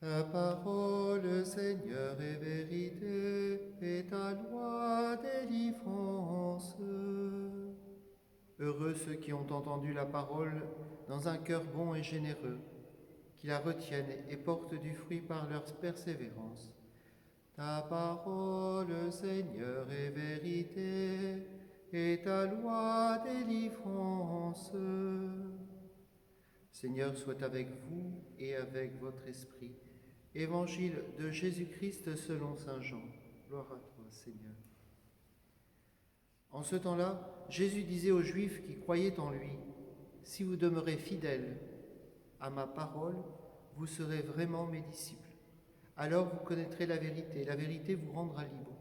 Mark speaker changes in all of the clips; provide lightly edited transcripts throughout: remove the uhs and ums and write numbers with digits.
Speaker 1: Ta parole, Seigneur, est vérité, et ta loi délivrance. Heureux ceux qui ont entendu la parole dans un cœur bon et généreux, qui la retiennent et portent du fruit par leur persévérance. Ta parole, Seigneur, est vérité, et ta loi délivrance. Seigneur, soit avec vous et avec votre esprit. Évangile de Jésus-Christ selon saint Jean. Gloire à toi, Seigneur. En ce temps-là, Jésus disait aux Juifs qui croyaient en lui, « Si vous demeurez fidèles à ma parole, vous serez vraiment mes disciples. Alors vous connaîtrez la vérité vous rendra libre. »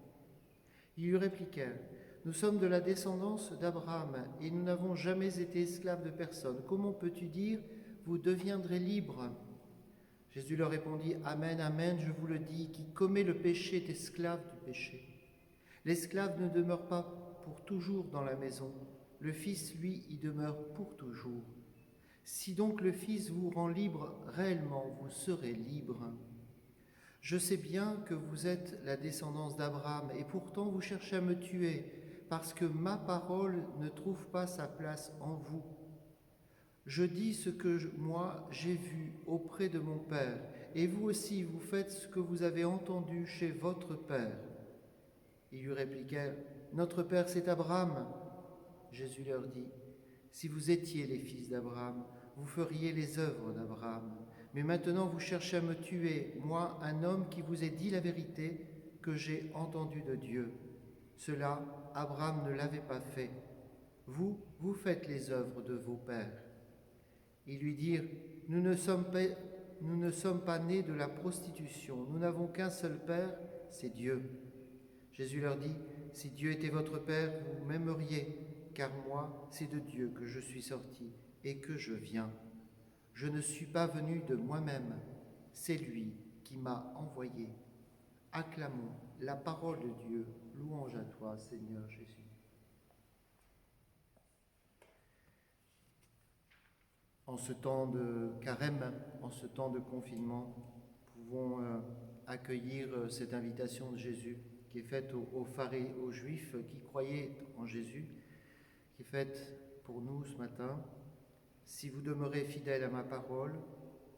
Speaker 1: Ils lui répliquèrent, « Nous sommes de la descendance d'Abraham et nous n'avons jamais été esclaves de personne. Comment peux-tu dire, vous deviendrez libres ?» Jésus leur répondit, « Amen, amen, je vous le dis, qui commet le péché est esclave du péché. L'esclave ne demeure pas pour toujours dans la maison, le Fils, lui, y demeure pour toujours. Si donc le Fils vous rend libre, réellement vous serez libre. Je sais bien que vous êtes la descendance d'Abraham, et pourtant vous cherchez à me tuer, parce que ma parole ne trouve pas sa place en vous. Je dis ce que moi j'ai vu auprès de mon Père, et vous aussi vous faites ce que vous avez entendu chez votre Père. » Ils lui répliquèrent, « Notre Père c'est Abraham. » Jésus leur dit, « Si vous étiez les fils d'Abraham, vous feriez les œuvres d'Abraham. Mais maintenant vous cherchez à me tuer, moi, un homme qui vous ai dit la vérité que j'ai entendue de Dieu. Cela, Abraham ne l'avait pas fait. Vous, vous faites les œuvres de vos pères. » Ils lui dirent, nous ne sommes pas nés de la prostitution, nous n'avons qu'un seul Père, c'est Dieu. Jésus leur dit, si Dieu était votre Père, vous m'aimeriez, car moi, c'est de Dieu que je suis sorti et que je viens. Je ne suis pas venu de moi-même, c'est lui qui m'a envoyé. Acclamons la parole de Dieu, louange à toi, Seigneur Jésus. En ce temps de carême, en ce temps de confinement, nous pouvons accueillir cette invitation de Jésus qui est faite aux Juifs qui croyaient en Jésus, qui est faite pour nous ce matin. Si vous demeurez fidèles à ma parole,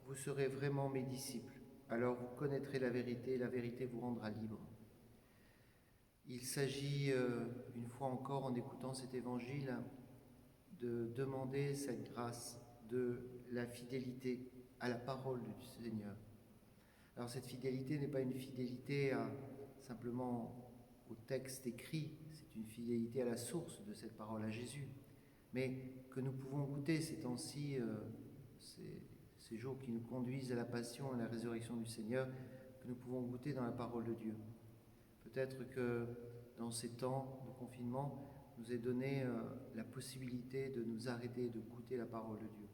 Speaker 1: vous serez vraiment mes disciples. Alors vous connaîtrez la vérité et la vérité vous rendra libre. Il s'agit, une fois encore, en écoutant cet évangile, de demander cette grâce de la fidélité à la parole du Seigneur. Alors cette fidélité n'est pas une fidélité simplement au texte écrit, c'est une fidélité à la source de cette parole, à Jésus, mais que nous pouvons goûter ces temps-ci, ces jours qui nous conduisent à la passion et à la résurrection du Seigneur, que nous pouvons goûter dans la parole de Dieu. Peut-être que dans ces temps de confinement, nous est donné la possibilité de nous arrêter, de goûter la parole de Dieu.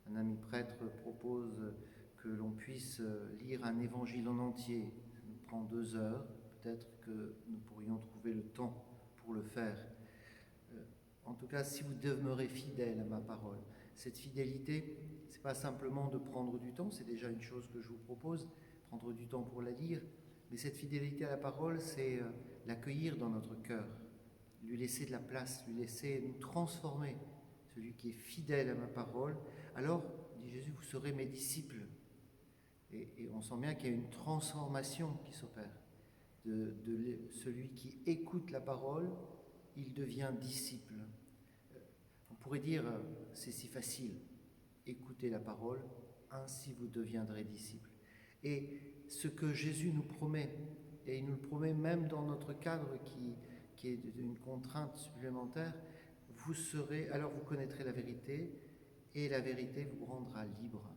Speaker 1: Un ami prêtre propose que l'on puisse lire un évangile en entier. Ça nous prend 2 heures. Peut-être que nous pourrions trouver le temps pour le faire. En tout cas, si vous demeurez fidèles à ma parole, cette fidélité, ce n'est pas simplement de prendre du temps, c'est déjà une chose que je vous propose, prendre du temps pour la lire, mais cette fidélité à la parole, c'est l'accueillir dans notre cœur, lui laisser de la place, lui laisser nous transformer. Celui qui est fidèle à ma parole, alors, dit Jésus, vous serez mes disciples. Et on sent bien qu'il y a une transformation qui s'opère. De celui qui écoute la parole, il devient disciple. On pourrait dire, c'est si facile, écoutez la parole, ainsi vous deviendrez disciples. Et ce que Jésus nous promet, et il nous le promet même dans notre cadre qui est une contrainte supplémentaire, alors vous connaîtrez la vérité, et la vérité vous rendra libre.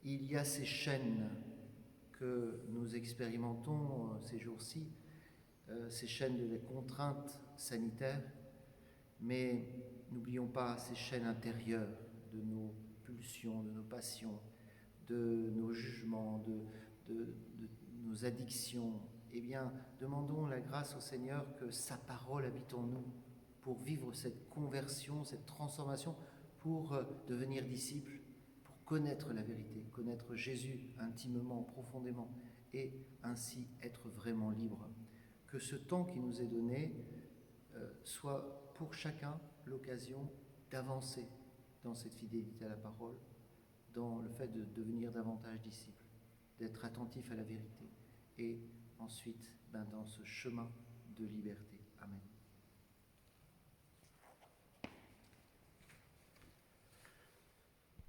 Speaker 1: Il y a ces chaînes que nous expérimentons ces jours-ci, ces chaînes de contraintes sanitaires, mais n'oublions pas ces chaînes intérieures de nos pulsions, de nos passions, de nos jugements, de nos addictions. Eh bien, demandons la grâce au Seigneur que sa parole habite en nous pour vivre cette conversion, cette transformation, pour devenir disciples, pour connaître la vérité, connaître Jésus intimement, profondément, et ainsi être vraiment libre. Que ce temps qui nous est donné soit pour chacun l'occasion d'avancer dans cette fidélité à la parole, dans le fait de devenir davantage disciple, d'être attentif à la vérité, et ensuite dans ce chemin de liberté. Amen.